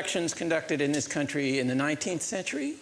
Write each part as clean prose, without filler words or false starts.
elections conducted in this country in the 19th century?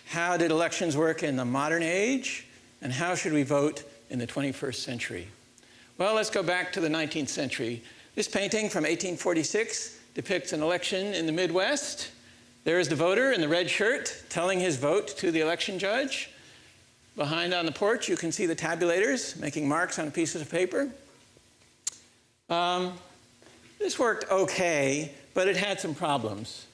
How did elections work in the modern age? And how should we vote in the 21st century? Well, let's go back to the 19th century. This painting from 1846 depicts an election in the Midwest. There is the voter in the red shirt telling his vote to the election judge. Behind on the porch, you can see the tabulators making marks on pieces of paper. This worked okay, but it had some problems.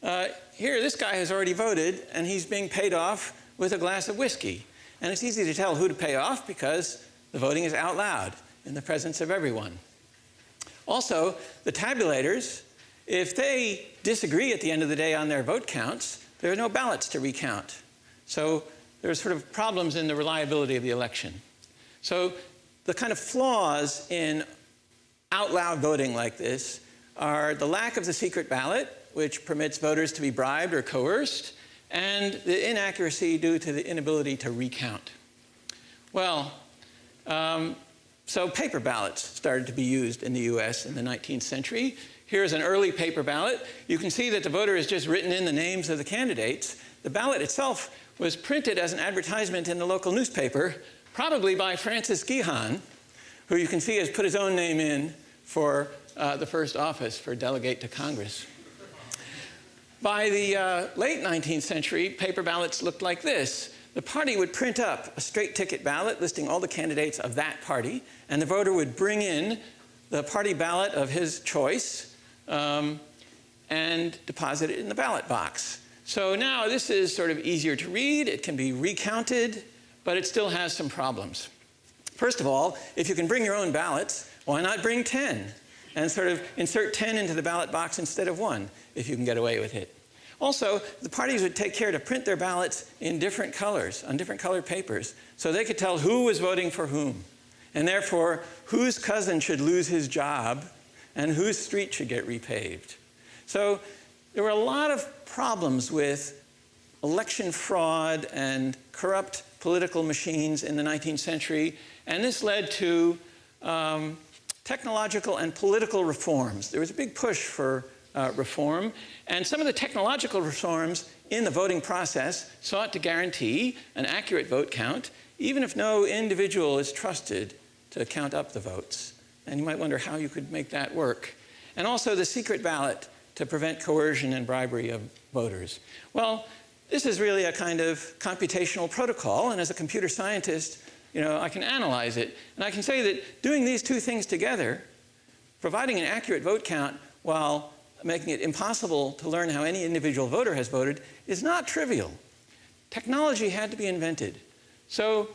Here, this guy has already voted, and he's being paid off with a glass of whiskey. And it's easy to tell who to pay off because the voting is out loud in the presence of everyone. Also, the tabulators, if they disagree at the end of the day on their vote counts, there are no ballots to recount. So there are sort of problems in the reliability of the election. So the kind of flaws in out loud voting like this are the lack of the secret ballot, which permits voters to be bribed or coerced, and the inaccuracy due to the inability to recount. Well, so paper ballots started to be used in the US in the 19th century. Here's an early paper ballot. You can see that the voter has just written in the names of the candidates. The ballot itself was printed as an advertisement in the local newspaper, probably by Francis Gihon, who you can see has put his own name in for the first office for delegate to Congress. By the late 19th century, paper ballots looked like this. The party would print up a straight ticket ballot listing all the candidates of that party, and the voter would bring in the party ballot of his choice and deposit it in the ballot box. So now this is sort of easier to read. It can be recounted, but it still has some problems. First of all, if you can bring your own ballots, why not bring 10? And sort of insert 10 into the ballot box instead of 1, if you can get away with it. Also, the parties would take care to print their ballots in different colors, on different colored papers, so they could tell who was voting for whom, and therefore whose cousin should lose his job and whose street should get repaved. So there were a lot of problems with election fraud and corrupt political machines in the 19th century, and this led to technological and political reforms. There was a big push for reform, and some of the technological reforms in the voting process sought to guarantee an accurate vote count, even if no individual is trusted to count up the votes. And you might wonder how you could make that work. And also the secret ballot to prevent coercion and bribery of voters. Well, this is really a kind of computational protocol, and as a computer scientist, I can analyze it. And I can say that doing these two things together, providing an accurate vote count while making it impossible to learn how any individual voter has voted, is not trivial. Technology had to be invented. So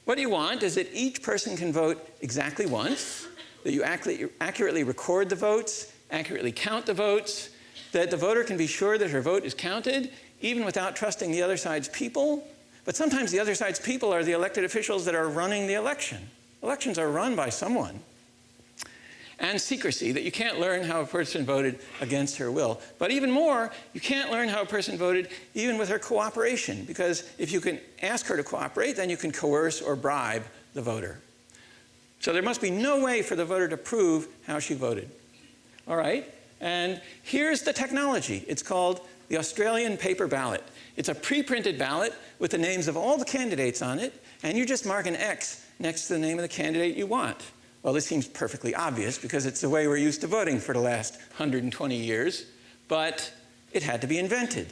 what you want is that each person can vote exactly once, that you accurately record the votes, accurately count the votes, that the voter can be sure that her vote is counted, even without trusting the other side's people. But sometimes the other side's people are the elected officials that are running the election. Elections are run by someone. And secrecy, that you can't learn how a person voted against her will. But even more, you can't learn how a person voted even with her cooperation, because if you can ask her to cooperate, then you can coerce or bribe the voter. So there must be no way for the voter to prove how she voted. All right, and here's the technology. It's called the Australian paper ballot. It's a pre-printed ballot with the names of all the candidates on it, and you just mark an X next to the name of the candidate you want. Well, this seems perfectly obvious because it's the way we're used to voting for the last 120 years, but it had to be invented.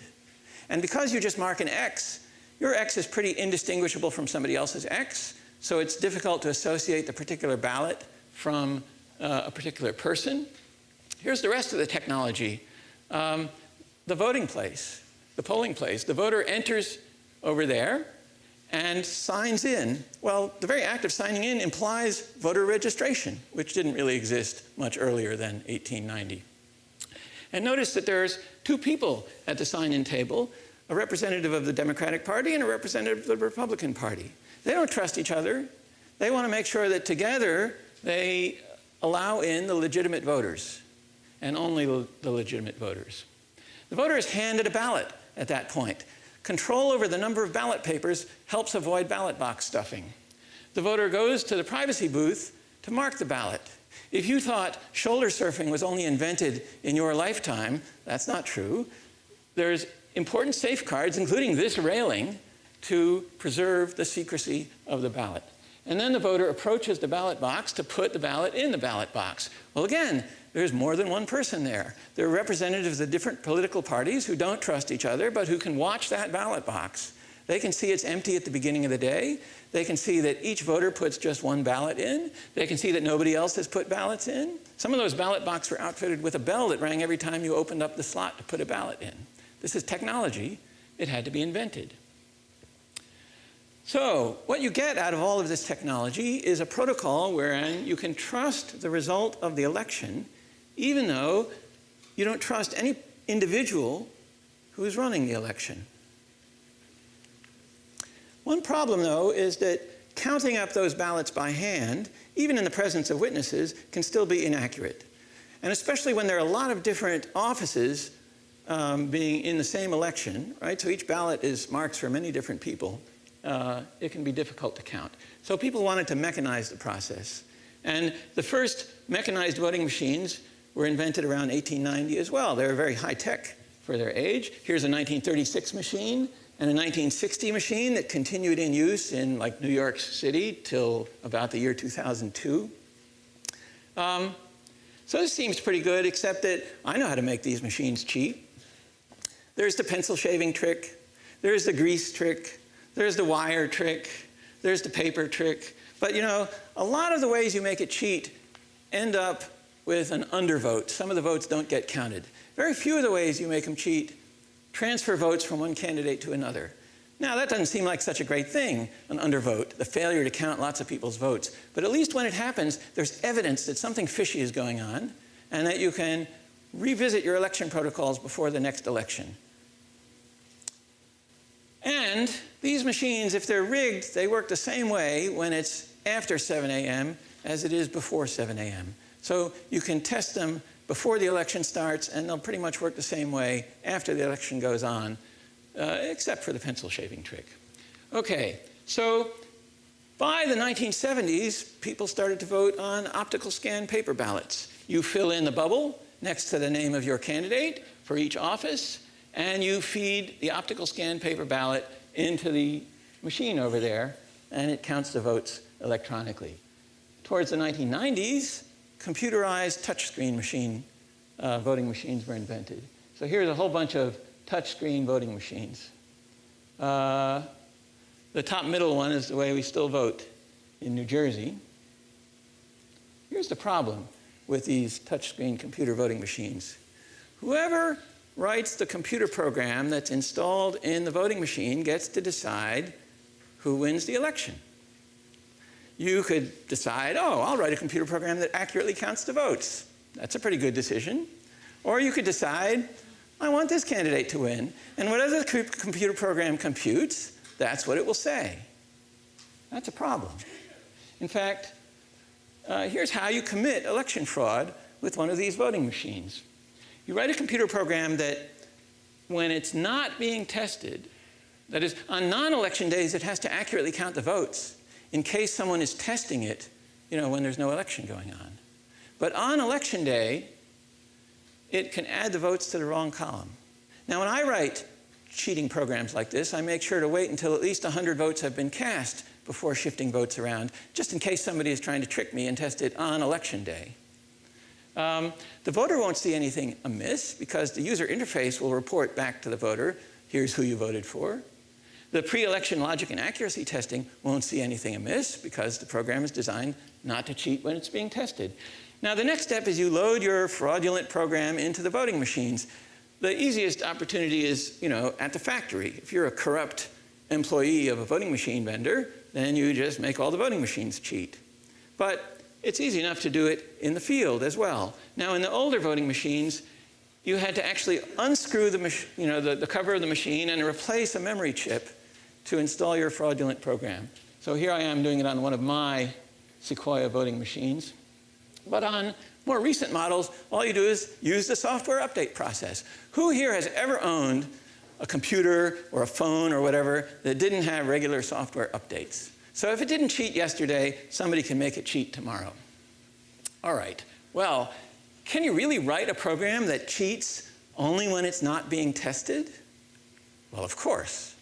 And because you just mark an X, your X is pretty indistinguishable from somebody else's X, so it's difficult to associate the particular ballot from a particular person. Here's the rest of the technology. The voting place, the polling place. The voter enters over there and signs in. Well, the very act of signing in implies voter registration, which didn't really exist much earlier than 1890. And notice that there's two people at the sign-in table, a representative of the Democratic Party and a representative of the Republican Party. They don't trust each other. They want to make sure that together they allow in the legitimate voters, and only the legitimate voters. The voter is handed a ballot at that point. Control over the number of ballot papers helps avoid ballot box stuffing. The voter goes to the privacy booth to mark the ballot. If you thought shoulder surfing was only invented in your lifetime, that's not true. There's important safeguards, including this railing, to preserve the secrecy of the ballot. And then the voter approaches the ballot box to put the ballot in the ballot box. Well, again, there's more than one person there. There are representatives of different political parties who don't trust each other, but who can watch that ballot box. They can see it's empty at the beginning of the day. They can see that each voter puts just one ballot in. They can see that nobody else has put ballots in. Some of those ballot boxes were outfitted with a bell that rang every time you opened up the slot to put a ballot in. This is technology. It had to be invented. So what you get out of all of this technology is a protocol wherein you can trust the result of the election, even though you don't trust any individual who is running the election. One problem, though, is that counting up those ballots by hand, even in the presence of witnesses, can still be inaccurate. And especially when there are a lot of different offices being in the same election, right? So each ballot is marks for many different people. It can be difficult to count. So people wanted to mechanize the process. And the first mechanized voting machines were invented around 1890 as well. They were very high-tech for their age. Here's a 1936 machine and a 1960 machine that continued in use in like New York City till about the year 2002. So this seems pretty good, except that I know how to make these machines cheap. There's the pencil shaving trick. There's the grease trick. There's the wire trick. There's the paper trick. But you know, a lot of the ways you make it cheat end up with an undervote. Some of the votes don't get counted. Very few of the ways you make them cheat transfer votes from one candidate to another. Now, that doesn't seem like such a great thing, an undervote, the failure to count lots of people's votes. But at least when it happens, there's evidence that something fishy is going on and that you can revisit your election protocols before the next election. And these machines, if they're rigged, they work the same way when it's after 7 a.m. as it is before 7 a.m. So you can test them before the election starts, and they'll pretty much work the same way after the election goes on, except for the pencil shaving trick. Okay, so by the 1970s, people started to vote on optical scan paper ballots. You fill in the bubble next to the name of your candidate for each office, and you feed the optical scan paper ballot into the machine over there, and it counts the votes electronically. Towards the 1990s, computerized touchscreen voting machines were invented. So here's a whole bunch of touchscreen voting machines. The top middle one is the way we still vote in New Jersey. Here's the problem with these touchscreen computer voting machines. Whoever writes the computer program that's installed in the voting machine gets to decide who wins the election. You could decide, oh, I'll write a computer program that accurately counts the votes. That's a pretty good decision. Or you could decide, I want this candidate to win. And whatever the computer program computes, that's what it will say. That's a problem. In fact, here's how you commit election fraud with one of these voting machines. You write a computer program that, when it's not being tested, that is, on non-election days, it has to accurately count the votes in case someone is testing it, you know, when there's no election going on. But on election day, it can add the votes to the wrong column. Now, when I write cheating programs like this, I make sure to wait until at least 100 votes have been cast before shifting votes around, just in case somebody is trying to trick me and test it on election day. The voter won't see anything amiss because the user interface will report back to the voter, here's who you voted for. The pre-election logic and accuracy testing won't see anything amiss because the program is designed not to cheat when it's being tested. Now, the next step is you load your fraudulent program into the voting machines. The easiest opportunity is, you know, at the factory. If you're a corrupt employee of a voting machine vendor, then you just make all the voting machines cheat. But it's easy enough to do it in the field as well. Now, in the older voting machines, you had to actually unscrew the cover of the machine and replace a memory chip to install your fraudulent program. So here I am doing it on one of my Sequoia voting machines. But on more recent models, all you do is use the software update process. Who here has ever owned a computer or a phone or whatever that didn't have regular software updates? So if it didn't cheat yesterday, somebody can make it cheat tomorrow. All right. Well, can you really write a program that cheats only when it's not being tested? Well, of course,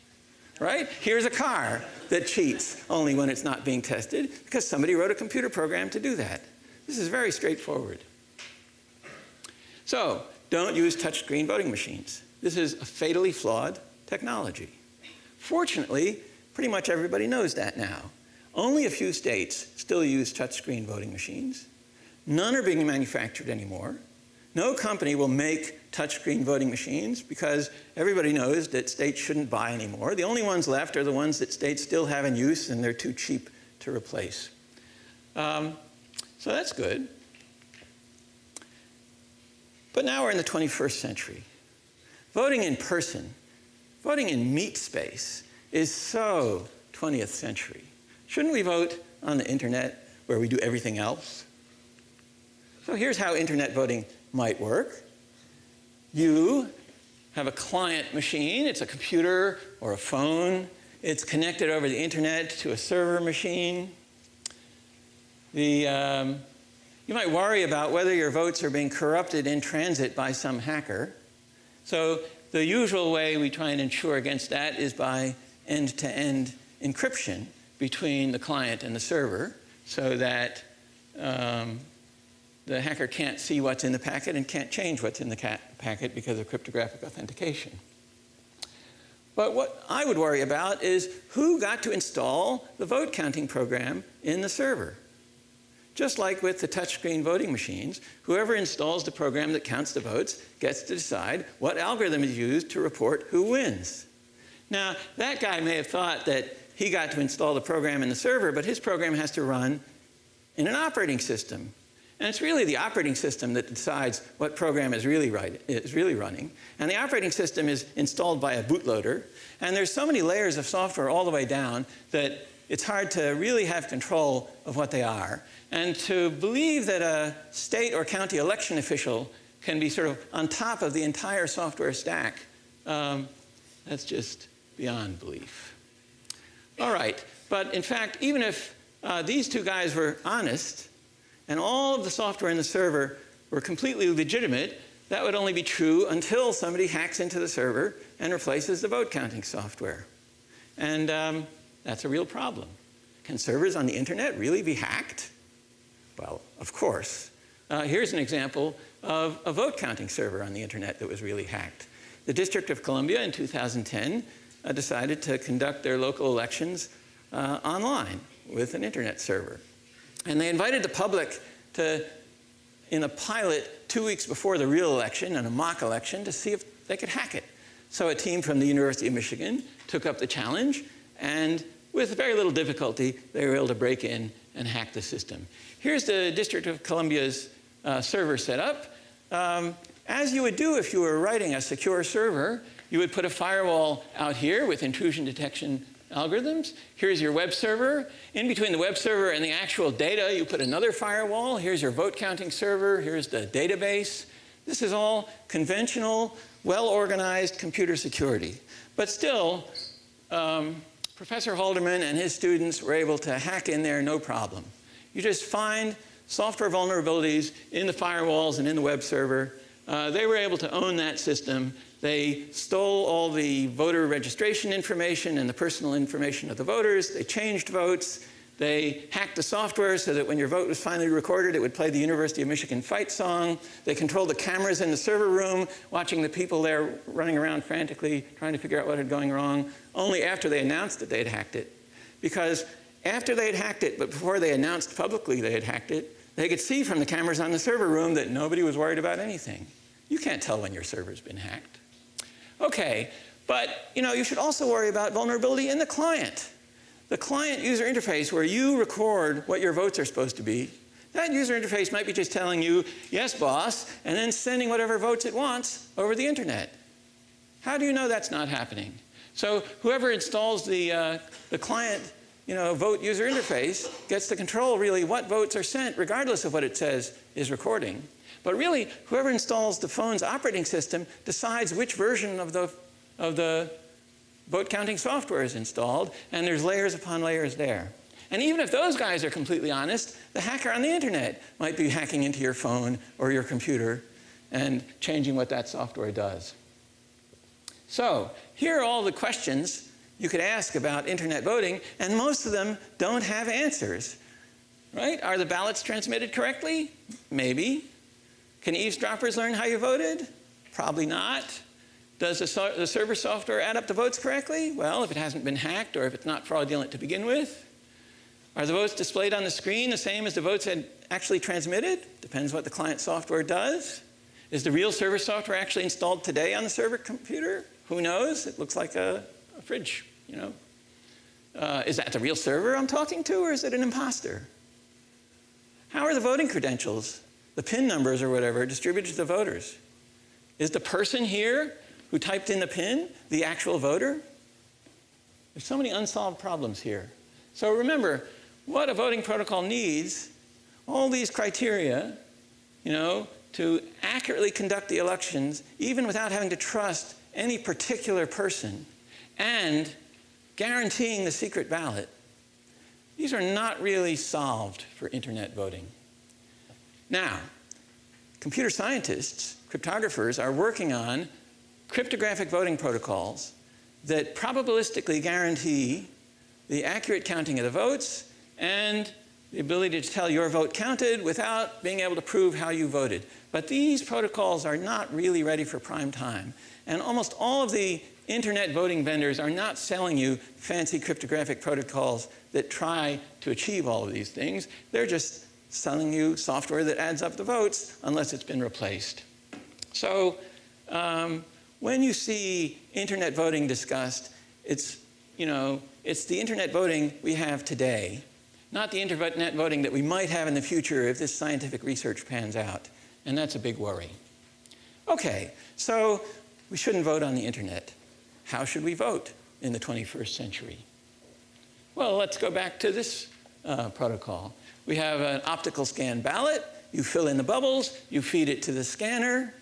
right? Here's a car that cheats only when it's not being tested because somebody wrote a computer program to do that. This is very straightforward. So, don't use touchscreen voting machines. This is a fatally flawed technology. Fortunately, pretty much everybody knows that now. Only a few states still use touchscreen voting machines. None are being manufactured anymore. No company will make touchscreen voting machines because everybody knows that states shouldn't buy anymore. The only ones left are the ones that states still have in use and they're too cheap to replace. So that's good. But now we're in the 21st century. Voting in person, voting in meat space is so 20th century. Shouldn't we vote on the internet where we do everything else? So here's how internet voting might work. You have a client machine. It's a computer or a phone. It's connected over the internet to a server machine. You might worry about whether your votes are being corrupted in transit by some hacker. So the usual way we try and ensure against that is by end-to-end encryption between the client and the server so that the hacker can't see what's in the packet and can't change what's in the packet because of cryptographic authentication. But what I would worry about is who got to install the vote counting program in the server. Just like with the touchscreen voting machines, whoever installs the program that counts the votes gets to decide what algorithm is used to report who wins. Now, that guy may have thought that he got to install the program in the server, but his program has to run in an operating system. And it's really the operating system that decides what program is really running. And the operating system is installed by a bootloader. And there's so many layers of software all the way down that it's hard to really have control of what they are. And to believe that a state or county election official can be sort of on top of the entire software stack, that's just beyond belief. All right, but in fact, even if these two guys were honest, and all of the software in the server were completely legitimate, that would only be true until somebody hacks into the server and replaces the vote counting software. And that's a real problem. Can servers on the internet really be hacked? Well, of course. Here's an example of a vote counting server on the internet that was really hacked. The District of Columbia in 2010 decided to conduct their local elections online with an internet server. And they invited the public to, in a pilot 2 weeks before the real election, in a mock election, to see if they could hack it. So a team from the University of Michigan took up the challenge, and with very little difficulty, they were able to break in and hack the system. Here's the District of Columbia's server setup. As you would do if you were writing a secure server, you would put a firewall out here with intrusion detection algorithms. Here's your web server. In between the web server and the actual data, you put another firewall. Here's your vote counting server. Here's the database. This is all conventional, well-organized computer security. But still, Professor Halderman and his students were able to hack in there no problem. You just find software vulnerabilities in the firewalls and in the web server. They were able to own that system. They stole all the voter registration information and the personal information of the voters. They changed votes. They hacked the software so that when your vote was finally recorded, it would play the University of Michigan fight song. They controlled the cameras in the server room, watching the people there running around frantically, trying to figure out what had gone wrong, only after they announced that they had hacked it. Because after they had hacked it, but before they announced publicly they had hacked it, they could see from the cameras on the server room that nobody was worried about anything. You can't tell when your server's been hacked. Okay, but you should also worry about vulnerability in the client. The client user interface where you record what your votes are supposed to be, that user interface might be just telling you, yes, boss, and then sending whatever votes it wants over the internet. How do you know that's not happening? So whoever installs the client vote user interface gets to control really what votes are sent, regardless of what it says is recording. But really, whoever installs the phone's operating system decides which version of the vote counting software is installed, and there's layers upon layers there. And even if those guys are completely honest, the hacker on the internet might be hacking into your phone or your computer and changing what that software does. So here are all the questions you could ask about internet voting, and most of them don't have answers. Right? Are the ballots transmitted correctly? Maybe. Can eavesdroppers learn how you voted? Probably not. Does the server software add up the votes correctly? Well, if it hasn't been hacked or if it's not fraudulent to begin with. Are the votes displayed on the screen the same as the votes had actually transmitted? Depends what the client software does. Is the real server software actually installed today on the server computer? Who knows? It looks like a fridge, you know. Is that the real server I'm talking to, or is it an imposter? How are the voting credentials, the PIN numbers or whatever, distributed to the voters? Is the person here who typed in the PIN the actual voter? There's so many unsolved problems here. So remember, what a voting protocol needs, all these criteria, you know, to accurately conduct the elections, even without having to trust any particular person, and guaranteeing the secret ballot. These are not really solved for internet voting. Now, computer scientists, cryptographers, are working on cryptographic voting protocols that probabilistically guarantee the accurate counting of the votes and the ability to tell your vote counted without being able to prove how you voted. But these protocols are not really ready for prime time. And almost all of the internet voting vendors are not selling you fancy cryptographic protocols that try to achieve all of these things. They're just selling you software that adds up the votes unless it's been replaced. So when you see internet voting discussed, it's the internet voting we have today, not the internet voting that we might have in the future if this scientific research pans out. And that's a big worry. Okay, so we shouldn't vote on the internet. How should we vote in the 21st century? Well, let's go back to this protocol. We have an optical scan ballot. You fill in the bubbles. You feed it to the scanner.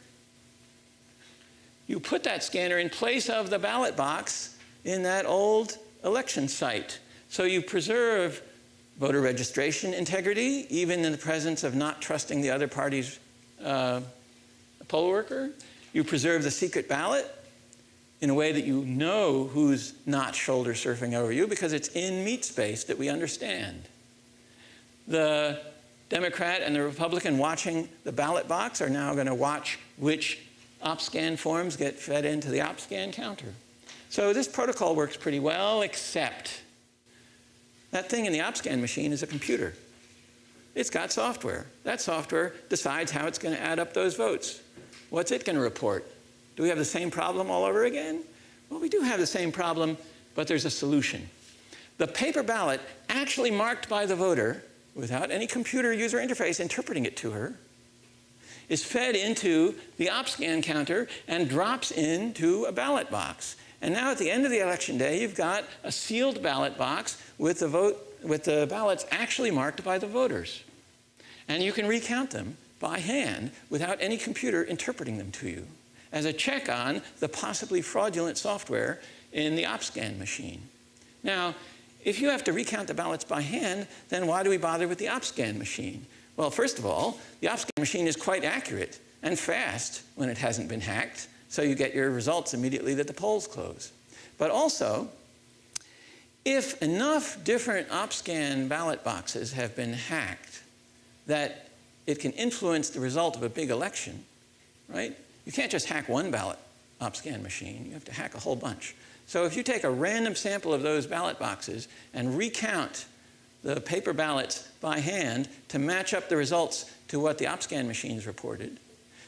You put that scanner in place of the ballot box in that old election site. So you preserve voter registration integrity, even in the presence of not trusting the other party's poll worker. You preserve the secret ballot in a way that you know who's not shoulder surfing over you because it's in meat space that we understand. The Democrat and the Republican watching the ballot box are now going to watch which OpScan forms get fed into the OpScan counter. So this protocol works pretty well, except that thing in the OpScan machine is a computer. It's got software. That software decides how it's going to add up those votes. What's it going to report? Do we have the same problem all over again? Well, we do have the same problem, but there's a solution. The paper ballot, actually marked by the voter, without any computer user interface interpreting it to her, is fed into the OpScan counter and drops into a ballot box. And now at the end of the election day, you've got a sealed ballot box with the ballots actually marked by the voters. And you can recount them by hand without any computer interpreting them to you as a check on the possibly fraudulent software in the OpScan machine. Now, if you have to recount the ballots by hand, then why do we bother with the OpScan machine? Well, first of all, the OpScan machine is quite accurate and fast when it hasn't been hacked, so you get your results immediately that the polls close. But also, if enough different OpScan ballot boxes have been hacked that it can influence the result of a big election, right? You can't just hack one ballot OpScan machine. You have to hack a whole bunch. So if you take a random sample of those ballot boxes and recount the paper ballots by hand to match up the results to what the OpScan machines reported,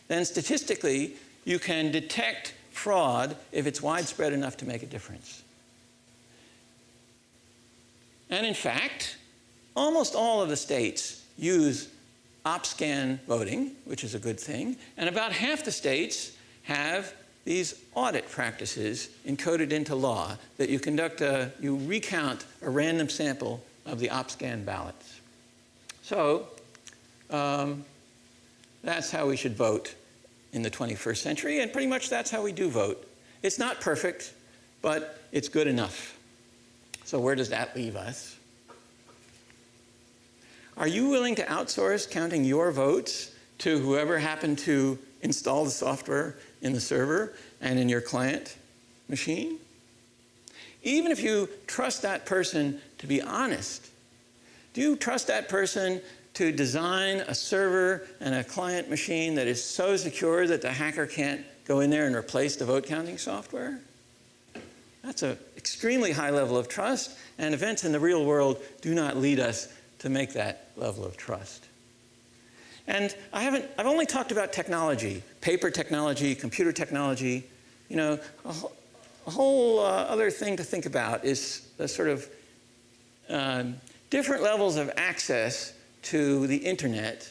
then statistically, you can detect fraud if it's widespread enough to make a difference. And in fact, almost all of the states use OpScan voting, which is a good thing, and about half the states have these audit practices encoded into law that you recount a random sample of the OpScan ballots. So that's how we should vote in the 21st century, and pretty much that's how we do vote. It's not perfect, but it's good enough. So where does that leave us? Are you willing to outsource counting your votes to whoever happened to install the software in the server and in your client machine? Even if you trust that person to be honest, do you trust that person to design a server and a client machine that is so secure that the hacker can't go in there and replace the vote counting software? That's an extremely high level of trust, and events in the real world do not lead us to make that level of trust. And I've only talked about technology, paper technology, computer technology. You know, a whole other thing to think about is the sort of different levels of access to the internet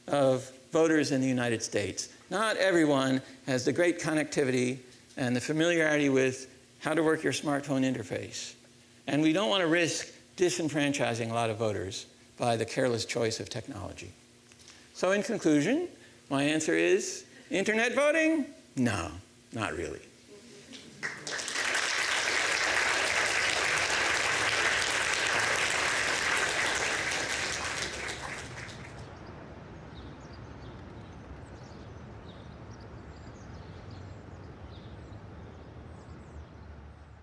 of voters in the United States. Not everyone has the great connectivity and the familiarity with how to work your smartphone interface. And we don't want to risk disenfranchising a lot of voters by the careless choice of technology. So in conclusion, my answer is, internet voting? No, not really.